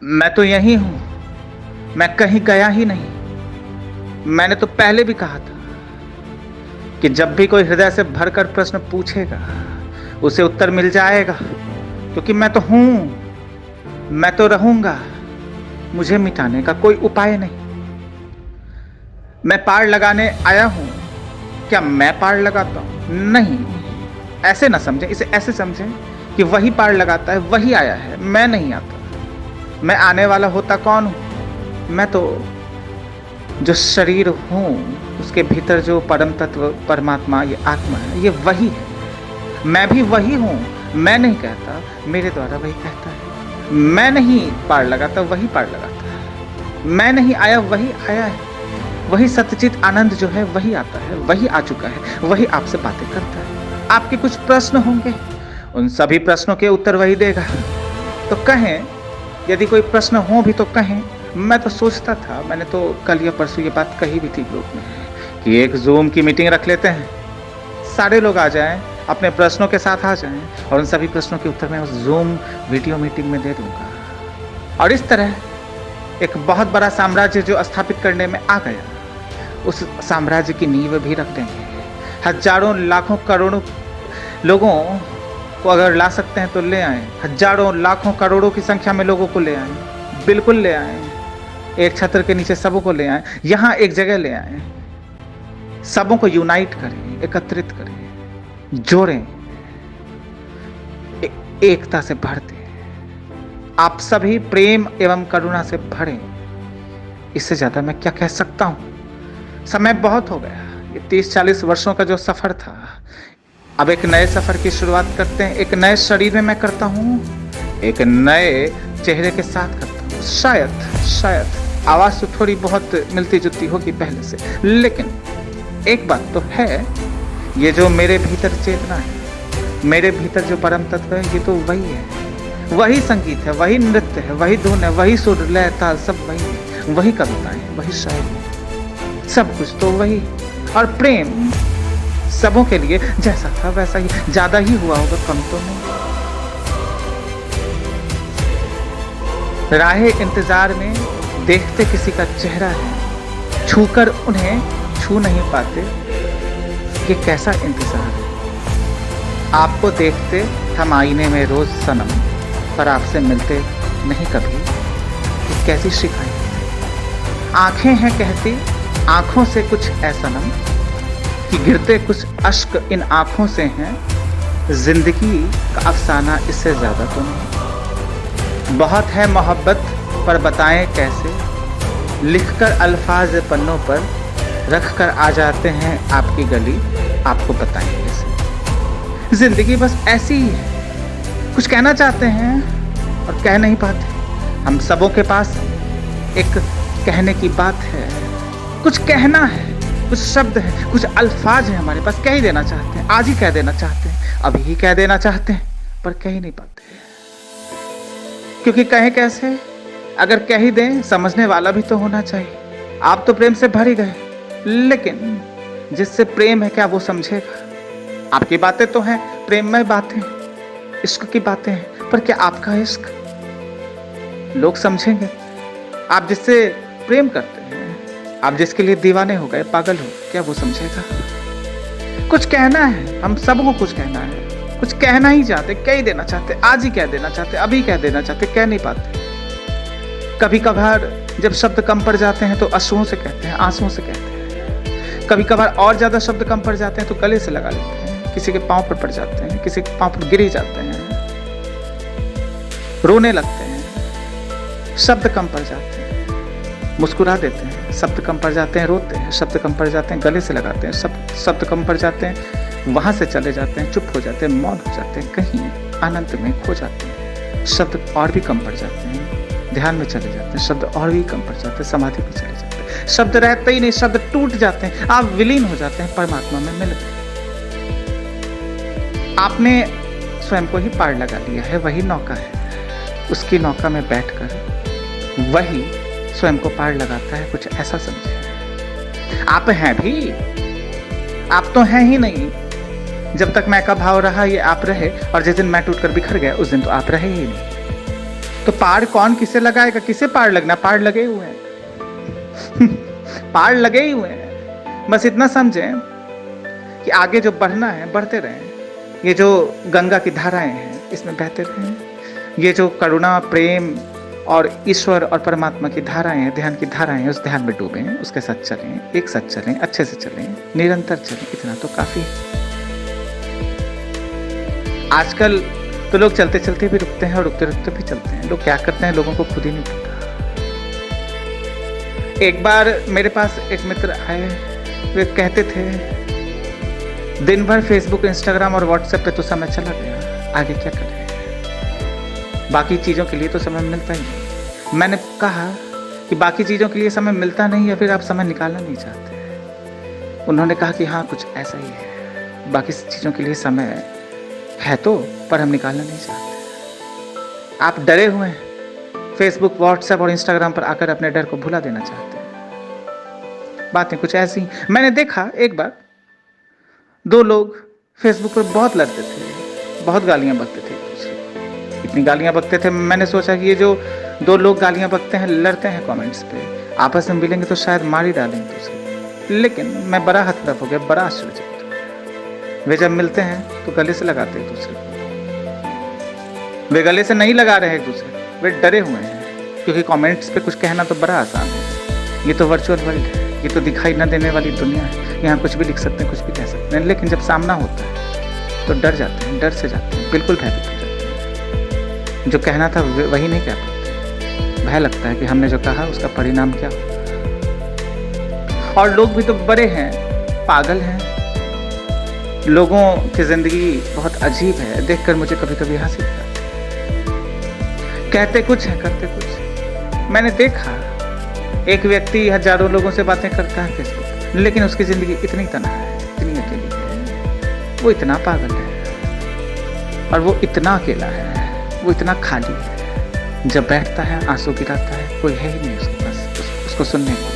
मैं तो यहीं हूं, मैं कहीं गया ही नहीं। मैंने तो पहले भी कहा था कि जब भी कोई हृदय से भरकर प्रश्न पूछेगा उसे उत्तर मिल जाएगा, क्योंकि मैं तो हूं, मैं तो रहूंगा। मुझे मिटाने का कोई उपाय नहीं। मैं पार लगाने आया हूं। क्या मैं पार लगाता हूं? नहीं, ऐसे ना समझें, इसे ऐसे समझें कि वही पार लगाता है, वही आया है, मैं नहीं आता। मैं आने वाला होता कौन हूं? मैं तो जो शरीर हूं, उसके भीतर जो परम तत्व परमात्मा, ये आत्मा है, ये वही है। मैं भी वही हूं। मैं नहीं कहता, मेरे द्वारा वही कहता है। मैं नहीं पार लगाता, वही पार लगाता है। मैं नहीं आया, वही आया है। वही सत्यचित आनंद जो है वही आता है, वही आ चुका है, वही आपसे बातें करता है। आपके कुछ प्रश्न होंगे, उन सभी प्रश्नों के उत्तर वही देगा। तो कहें, यदि कोई प्रश्न हो भी तो कहें। मैं तो सोचता था, मैंने तो कल या परसों ये बात कही भी थी ग्रुप में, कि एक जूम की मीटिंग रख लेते हैं, सारे लोग आ जाएं, अपने प्रश्नों के साथ आ जाएं, और उन सभी प्रश्नों के उत्तर मैं उस जूम वीडियो मीटिंग में दे दूंगा। और इस तरह एक बहुत बड़ा साम्राज्य जो स्थापित करने में आ गया, उस साम्राज्य की नींव भी रख देंगे। हजारों लाखों करोड़ों लोगों को अगर ला सकते हैं तो ले आए। हजारों लाखों करोड़ों की संख्या में लोगों को ले आए, बिल्कुल ले आए। एक छत्र के नीचे सबों को ले आए, यहां एक जगह ले आए, सबों को यूनाइट करें, एकत्रित करें, जोड़ें, एकता से भर दें। आप सभी प्रेम एवं करुणा से भरें। इससे ज्यादा मैं क्या कह सकता हूं? समय बहुत हो गया। ये 30-40 वर्षों का जो सफर था, अब एक नए सफर की शुरुआत करते हैं। एक नए शरीर में मैं करता हूं, एक नए चेहरे के साथ करता हूं। शायद आवाज तो थोड़ी बहुत मिलती जुलती होगी पहले से, लेकिन एक बात तो है, ये जो मेरे भीतर चेतना है, मेरे भीतर जो परम तत्व है, ये तो वही है। वही संगीत है, वही नृत्य है, वही धुन है, वही सुर लय ताल सब वही है, वही कविताएं, वही शायरी, सब कुछ तो वही। और प्रेम सबों के लिए जैसा था वैसा ही, ज्यादा ही हुआ होगा, कम तो नहीं। राहे इंतजार में देखते किसी का चेहरा है, छूकर उन्हें छू नहीं पाते, ये कैसा इंतजार है। आपको देखते हम आईने में रोज सनम, पर आपसे मिलते नहीं कभी, ये कैसी शिकायत। आंखें हैं कहती आंखों से कुछ ऐसा नम, कि गिरते कुछ अश्क इन आंखों से हैं, जिंदगी का अफसाना इससे ज्यादा तो नहीं। बहुत है मोहब्बत पर बताएं कैसे, लिखकर अल्फाज पन्नों पर रखकर आ जाते हैं आपकी गली, आपको बताएं कैसे। जिंदगी बस ऐसी ही है, कुछ कहना चाहते हैं और कह नहीं पाते। हम सबों के पास एक कहने की बात है, कुछ कहना है, कुछ शब्द है, कुछ अल्फाज है हमारे पास, कह ही देना चाहते हैं, आज ही कह देना चाहते हैं, अभी ही कह देना चाहते हैं, पर कह ही नहीं पाते। क्योंकि कहें कैसे? अगर कह ही दें, समझने वाला भी तो होना चाहिए। आप तो प्रेम से भर ही गए, लेकिन जिससे प्रेम है क्या वो समझेगा? आपकी बातें तो हैं प्रेममय बातें, इश्क की बातें हैं, पर क्या आपका इश्क लोग समझेंगे? आप जिससे प्रेम करते हैं, आप जिसके लिए दीवाने हो गए, पागल हो, क्या वो समझेगा? कुछ कहना है, हम सबको कुछ कहना है, कुछ कहना ही चाहते, कह ही देना चाहते, आज ही कह देना चाहते, अभी कह देना चाहते, कह नहीं पाते। कभी कभार जब शब्द कम पड़ जाते हैं तो अश्रुओं से कहते हैं, आंसुओं से कहते हैं। कभी कभार और ज्यादा शब्द कम पड़ जाते हैं तो गले से लगा लेते हैं, किसी के पांव पर पड़ जाते हैं, किसी के पांव पर गिर ही जाते हैं, रोने लगते हैं। शब्द कम पड़ जाते हैं, मुस्कुरा देते हैं, शब्द कम पड़ जाते हैं, रोते हैं, शब्द कम पड़ जाते हैं, गले से लगाते हैं, शब्द कम पड़ जाते हैं, वहां से चले जाते हैं, चुप हो जाते हैं, मौन हो जाते हैं, कहीं आनंद में खो जाते हैं। शब्द और भी कम पड़ जाते हैं, ध्यान में चले जाते हैं, शब्द और भी कम पड़ जाते हैं, समाधि में चले जाते हैं, शब्द रहते ही नहीं, शब्द टूट जाते हैं, आप विलीन हो जाते हैं, परमात्मा में मिल गए। आपने स्वयं को ही पार लगा लिया है, वही नौका है, उसकी नौका में बैठकर वही स्वयं को पार लगाता है, कुछ ऐसा समझे। आप हैं भी, आप तो हैं ही नहीं। जब तक मैं का भाव रहा ये आप रहे, और जिस दिन मैं टूटकर बिखर गया उस दिन तो आप रहे ही नहीं। तो पार कौन किसे लगाएगा? किसे पार लगना? पार लगे हुए हैं पार लगे ही हुए हैं। बस इतना समझें कि आगे जो बढ़ना है बढ़ते रहें। ये जो गंगा की धाराएं हैं इसमें बहते रहें। ये जो करुणा, प्रेम और ईश्वर और परमात्मा की धाराएं हैं, ध्यान की धाराएं हैं, उस ध्यान में डूबे, उसके साथ चलें, एक साथ चलें, अच्छे से चलें, निरंतर चलें। इतना तो काफी है। आजकल तो लोग चलते चलते भी रुकते हैं और रुकते रुकते भी चलते हैं। लोग क्या करते हैं लोगों को खुद ही नहीं पता। एक बार मेरे पास एक मित्र आए, वे कहते थे दिन भर फेसबुक, इंस्टाग्राम और व्हाट्सएप पे तो समय चला गया, आगे क्या करें? बाकी चीज़ों के लिए तो समय मिलता ही नहीं। मैंने कहा कि बाकी चीज़ों के लिए समय मिलता नहीं या फिर आप समय निकालना नहीं चाहते? उन्होंने कहा कि हाँ, कुछ ऐसा ही है, बाकी चीज़ों के लिए समय है तो, पर हम निकालना नहीं चाहते। आप डरे हुए हैं, फेसबुक, व्हाट्सएप और इंस्टाग्राम पर आकर अपने डर को भुला देना चाहते हैं। बातें कुछ ऐसी। मैंने देखा एक बार 2 लोग फेसबुक पर बहुत लड़ते थे, बहुत गालियां बकते थे एक दूसरे को। इतनी गालियां बकते थे, मैंने सोचा कि ये जो 2 लोग गालियां बकते हैं, लड़ते हैं कमेंट्स पे, आपस में मिलेंगे तो शायद मार ही डालेंगे दूसरे। लेकिन मैं बड़ा हतप्रभ हो गया, बड़ा आश्चर्य। वे जब मिलते हैं तो गले से लगाते हैं दूसरे को। वे गले से नहीं लगा रहे एक दूसरे, वे डरे हुए हैं, क्योंकि कमेंट्स पे कुछ कहना तो बड़ा आसान है। ये तो वर्चुअल वर्ल्ड है, ये तो दिखाई न देने वाली दुनिया है। यहाँ कुछ भी लिख सकते हैं, कुछ भी कह सकते हैं। लेकिन जब सामना होता है तो डर जाते हैं, डर से जाते हैं, बिल्कुल भयभीत हो जाते हैं। जो कहना था वही नहीं कह पाते। भय लगता है कि हमने जो कहा उसका परिणाम क्या होगा। और लोग भी तो बड़े हैं, पागल हैं। लोगों की जिंदगी बहुत अजीब है, देखकर मुझे कभी कभी हंसी आती है। कहते कुछ है, करते कुछ। मैंने देखा एक व्यक्ति हजारों लोगों से बातें करता है फेसबुक, लेकिन उसकी जिंदगी इतनी तन्हा है, इतनी अकेली है, वो इतना पागल है और वो इतना अकेला है, वो इतना खाली है। जब बैठता है आंसू गिराता है, कोई है ही नहीं उसके पास उसको सुनने को,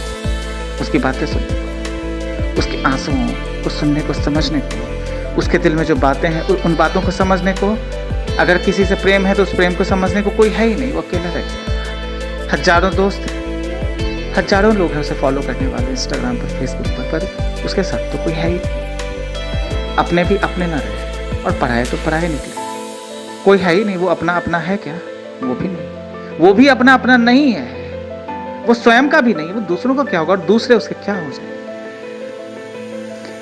उसकी बातें सुनने को, उसके आंसुओं को सुनने को, समझने को, उसके दिल में जो बातें हैं उन बातों को समझने को। अगर किसी से प्रेम है तो उस प्रेम को समझने को कोई है ही नहीं, वो अकेला रह गया। हजारों दोस्त हैं, हजारों लोग हैं उसे फॉलो करने वाले इंस्टाग्राम पर, फेसबुक पर उसके साथ तो कोई है ही नहीं। अपने भी अपने ना रहे और पराये तो पराये निकले। कोई है ही नहीं। वो अपना अपना है क्या? वो भी नहीं। वो भी अपना अपना नहीं है, वो स्वयं का भी नहीं। वो दूसरों का क्या होगा और दूसरे उसके क्या हो जाए।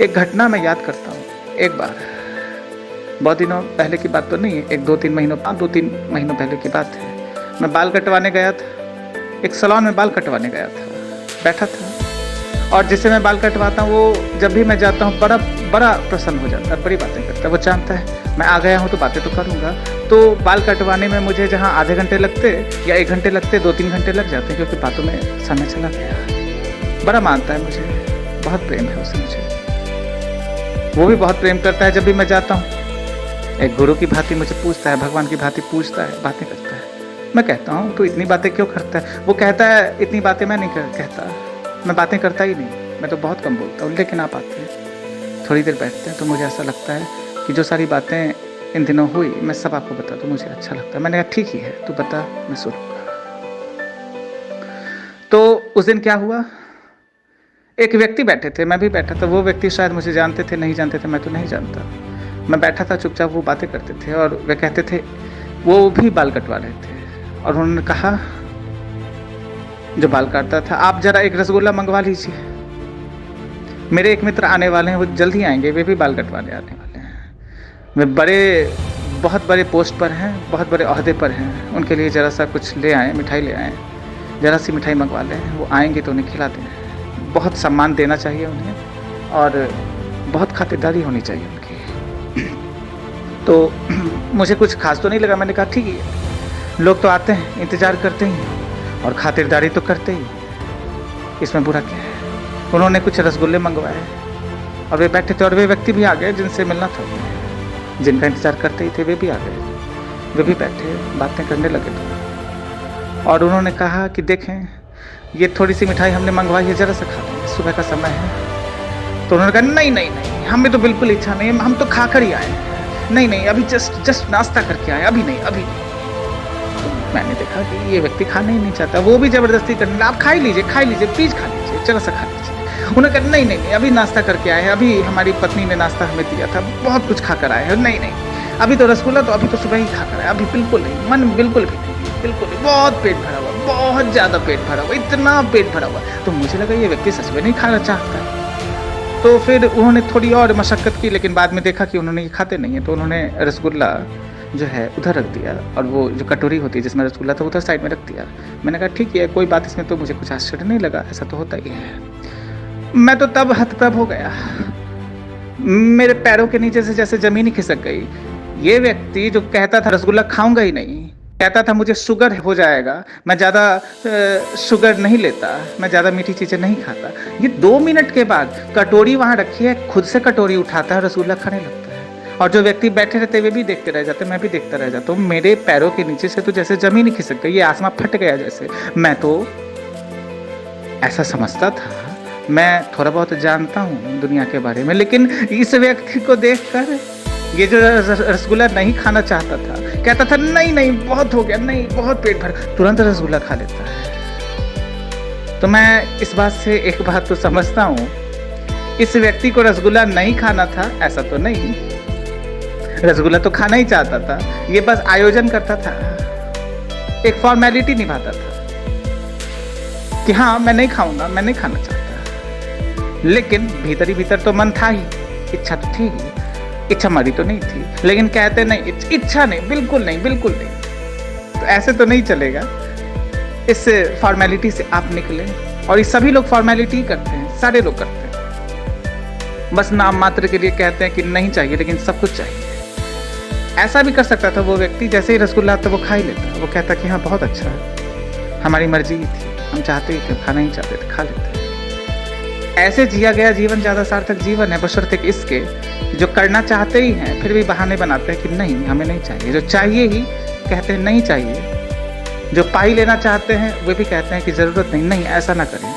एक घटना मैं याद करता हूँ। एक बार, बहुत दिनों पहले की बात तो नहीं है, 2-3 महीनों 2-3 महीनों पहले की बात है। मैं बाल कटवाने गया था, एक सैलून में बाल कटवाने गया था, बैठा था। और जिससे मैं बाल कटवाता हूँ वो जब भी मैं जाता हूँ बड़ा प्रसन्न हो जाता है, बड़ी बातें करता है। वो जानता है मैं आ गया हूँ तो बातें तो करूँगा। तो बाल कटवाने में मुझे जहाँ आधे घंटे लगते या 1 घंटे लगते, 2-3 घंटे लग जाते हैं, क्योंकि बातों में समय चला गया। बड़ा मानता है मुझे, बहुत प्रेम है उसे मुझे। वो भी बहुत प्रेम करता है। जब भी मैं जाता हूँ एक गुरु की भांति मुझे पूछता है, भगवान की भांति पूछता है, बातें करता है। मैं कहता हूँ तू इतनी बातें क्यों करता है? वो कहता है इतनी बातें मैं नहीं कहता, मैं बातें करता ही नहीं, मैं तो बहुत कम बोलता हूँ। लेकिन आप आते हैं, थोड़ी देर बैठते हैं तो मुझे ऐसा लगता है कि जो सारी बातें इन दिनों हुई मैं सब आपको बता दूँ, मुझे अच्छा लगता है। मैंने कहा ठीक ही है, तू बता, मैं सुनूंगा। तो उस दिन क्या हुआ, एक व्यक्ति बैठे थे, मैं भी बैठा था। वो व्यक्ति शायद मुझे जानते थे, नहीं जानते थे, मैं तो नहीं जानता। मैं बैठा था चुपचाप, वो बातें करते थे और वे कहते थे, वो भी बाल कटवा रहे थे। और उन्होंने कहा, जो बाल काटता था, आप जरा एक रसगुल्ला मंगवा लीजिए, मेरे एक मित्र आने वाले हैं, वो जल्द ही आएंगे, वे भी बाल कटवाने आने वाले हैं। वे बहुत बड़े पोस्ट पर हैं, बहुत बड़े ओहदे पर हैं, उनके लिए ज़रा सा कुछ ले आएँ, मिठाई ले आएँ, ज़रा सी मिठाई मंगवा लें, वो आएंगे तो उन्हें खिला दें। बहुत सम्मान देना चाहिए उन्हें और बहुत खातिरदारी होनी चाहिए उनकी। तो मुझे कुछ खास तो नहीं लगा। मैंने कहा ठीक है, लोग तो आते हैं, इंतज़ार करते ही और खातिरदारी तो करते ही, इसमें बुरा क्या है। उन्होंने कुछ रसगुल्ले मंगवाए और वे बैठे थे और वे व्यक्ति भी आ गए जिनसे मिलना था, जिनका इंतज़ार करते ही थे, वे भी आ गए। वे भी बैठे बातें करने लगे थे और उन्होंने कहा कि देखें, ये थोड़ी सी मिठाई हमने मंगवाई है, ज़रा सा खा लें, सुबह का समय है। तो उन्होंने कहा नहीं, हमें तो बिल्कुल इच्छा नहीं है, हम तो खाकर ही आए हैं। नहीं, अभी जस्ट नाश्ता करके आए, अभी नहीं। तो मैंने देखा कि ये व्यक्ति खाना ही नहीं चाहता, वो भी ज़बरदस्ती करने लगा, आप खा ही लीजिए, प्लीज़ खा लीजिए, ज़रा सा खा लीजिए। उन्होंने कहा नहीं, अभी नाश्ता करके आए हैं, अभी हमारी पत्नी ने नाश्ता हमें दिया था, बहुत कुछ खाकर आए हैं। नहीं, अभी तो रसगुल्ला तो अभी तो सुबह ही खाकर आए, अभी बिल्कुल नहीं, मन बिल्कुल भी नहीं, बिल्कुल नहीं, बहुत पेट भरा हुआ, बहुत ज़्यादा पेट भरा हुआ, इतना पेट भरा हुआ। तो मुझे लगा ये व्यक्ति सच में नहीं खाना चाहता है। तो फिर उन्होंने थोड़ी और मशक्क़त की, लेकिन बाद में देखा कि उन्होंने ये खाते नहीं है, तो उन्होंने रसगुल्ला जो है उधर रख दिया और वो जो कटोरी होती है जिसमें रसगुल्ला था उधर साइड में रख दिया। मैंने कहा ठीक है, कोई बात, इसमें तो मुझे कुछ आश्चर्य नहीं लगा, ऐसा तो होता ही है। मैं तो तब हतप्रभ हो गया, मेरे पैरों के नीचे से जैसे ज़मीन ही खिसक गई। ये व्यक्ति जो कहता था रसगुल्ला खाऊंगा ही नहीं, कहता था मुझे शुगर हो जाएगा, मैं ज़्यादा शुगर नहीं लेता, मैं ज़्यादा मीठी चीज़ें नहीं खाता, ये 2 मिनट के बाद कटोरी वहाँ रखी है, खुद से कटोरी उठाता है, रसगुल्ला खाने लगता है। और जो व्यक्ति बैठे रहते वे भी देखते रह जाते, मैं भी देखता रह जाता हूँ। मेरे पैरों के नीचे से तो जैसे ज़मीन ही खिसक गई, ये आसमां फट गया जैसे। मैं तो ऐसा समझता था, मैं थोड़ा बहुत जानता हूँ दुनिया के बारे में, लेकिन इस व्यक्ति को देखकर, ये जो रसगुल्ला नहीं खाना चाहता था, कहता था नहीं बहुत हो गया, नहीं बहुत पेट भर, तुरंत रसगुल्ला खा लेता है। तो मैं इस बात से एक बात तो समझता हूँ, इस व्यक्ति को रसगुल्ला नहीं खाना था ऐसा तो नहीं, रसगुल्ला तो खाना ही चाहता था, ये बस आयोजन करता था, एक फॉर्मेलिटी निभाता था कि हाँ मैं नहीं खाऊंगा, मैं नहीं खाना चाहता, लेकिन भीतर ही भीतर तो मन था ही, इच्छा तो थी ही, इच्छा मरी तो नहीं थी, लेकिन कहते नहीं, इच्छा नहीं, बिल्कुल नहीं। तो ऐसे तो नहीं चलेगा, इस फॉर्मेलिटी से आप निकले। और ये सभी लोग फॉर्मेलिटी करते हैं, सारे लोग करते हैं, बस नाम मात्र के लिए कहते हैं कि नहीं चाहिए, लेकिन सब कुछ चाहिए। ऐसा भी कर सकता था वो व्यक्ति, जैसे ही रसगुल्ला आता वो खा ही लेता, वो कहता कि हाँ बहुत अच्छा है, हमारी मर्जी ही थी, हम चाहते ही थे, खाना ही चाहते थे, खा लेते। ऐसे जिया गया जीवन ज़्यादा सार्थक जीवन है, बशर्ते इसके जो करना चाहते ही हैं फिर भी बहाने बनाते हैं कि नहीं हमें नहीं चाहिए, जो चाहिए ही कहते हैं नहीं चाहिए, जो पाई लेना चाहते हैं वे भी कहते हैं कि ज़रूरत नहीं, ऐसा ना करें,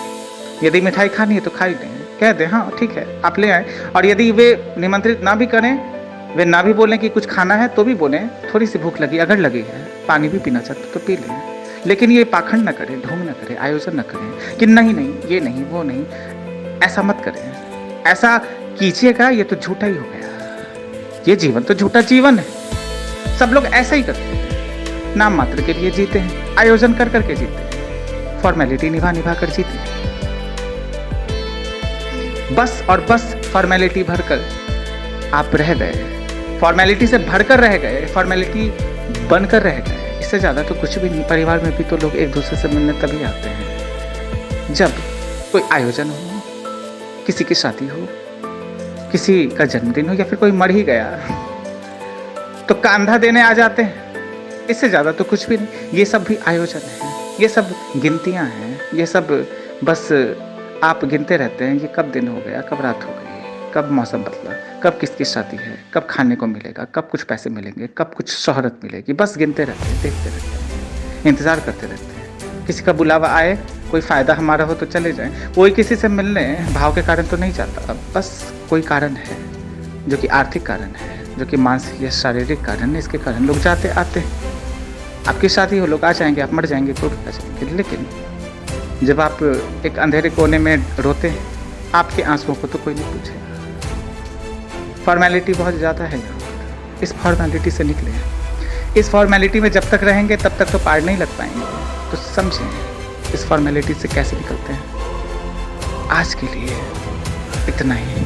यदि मिठाई खानी है तो खा ही लें, कह दें हाँ ठीक है आप ले आएँ। और यदि वे निमंत्रित ना भी करें, वे ना भी बोलें कि कुछ खाना है तो भी बोलें थोड़ी सी भूख लगी, अगर लगी है, पानी भी पीना चाहते तो पी लें, लेकिन ये पाखंड ना करें, ढोंग ना करें, आयोजन ना करें कि नहीं ये नहीं वो नहीं, ऐसा मत करें, ऐसा कीजिएगा ये तो झूठा ही हो गया, ये जीवन तो झूठा जीवन है। सब लोग ऐसा ही करते हैं, नाम मात्र के लिए जीते हैं, आयोजन कर करके जीते हैं, फॉर्मेलिटी निभा कर जीते हैं, बस और बस फॉर्मेलिटी भरकर आप रह गए, फॉर्मेलिटी से भरकर रह गए, फॉर्मेलिटी बनकर रह गए, इससे ज़्यादा तो कुछ भी नहीं। परिवार में भी तो लोग एक दूसरे से मिलने तभी आते हैं जब कोई आयोजन हो, किसी की शादी हो, किसी का जन्मदिन हो, या फिर कोई मर ही गया तो कांधा देने आ जाते हैं, इससे ज़्यादा तो कुछ भी नहीं। ये सब भी आयोजन है, ये सब गिनतियाँ हैं, ये सब बस आप गिनते रहते हैं, ये कब दिन हो गया, कब रात हो गई, कब मौसम बदला, कब किसकी शादी है, कब खाने को मिलेगा, कब कुछ पैसे मिलेंगे, कब कुछ शोहरत मिलेगी, बस गिनते रहते हैं, देखते रहते हैं, इंतज़ार करते रहते हैं, किसी का बुलावा आए, कोई फ़ायदा हमारा हो तो चले जाएं। कोई किसी से मिलने भाव के कारण तो नहीं जाता, बस कोई कारण है जो कि आर्थिक कारण है, जो कि मानसिक या शारीरिक कारण है, इसके कारण लोग जाते आते हैं। आपकी शादी हो, लोग आ जाएंगे, आप मर जाएंगे तो भी आ जाएंगे, लेकिन जब आप एक अंधेरे कोने में रोते हैं, आपके आंसुओं को तो कोई नहीं पूछेगा। फॉर्मेलिटी बहुत ज़्यादा है यहाँ, इस फॉर्मेलिटी से निकले। इस फॉर्मेलिटी में जब तक रहेंगे तब तक तो पार नहीं लग पाएंगे, तो समझें इस फॉर्मेलिटी से कैसे निकलते हैं। आज के लिए इतना ही।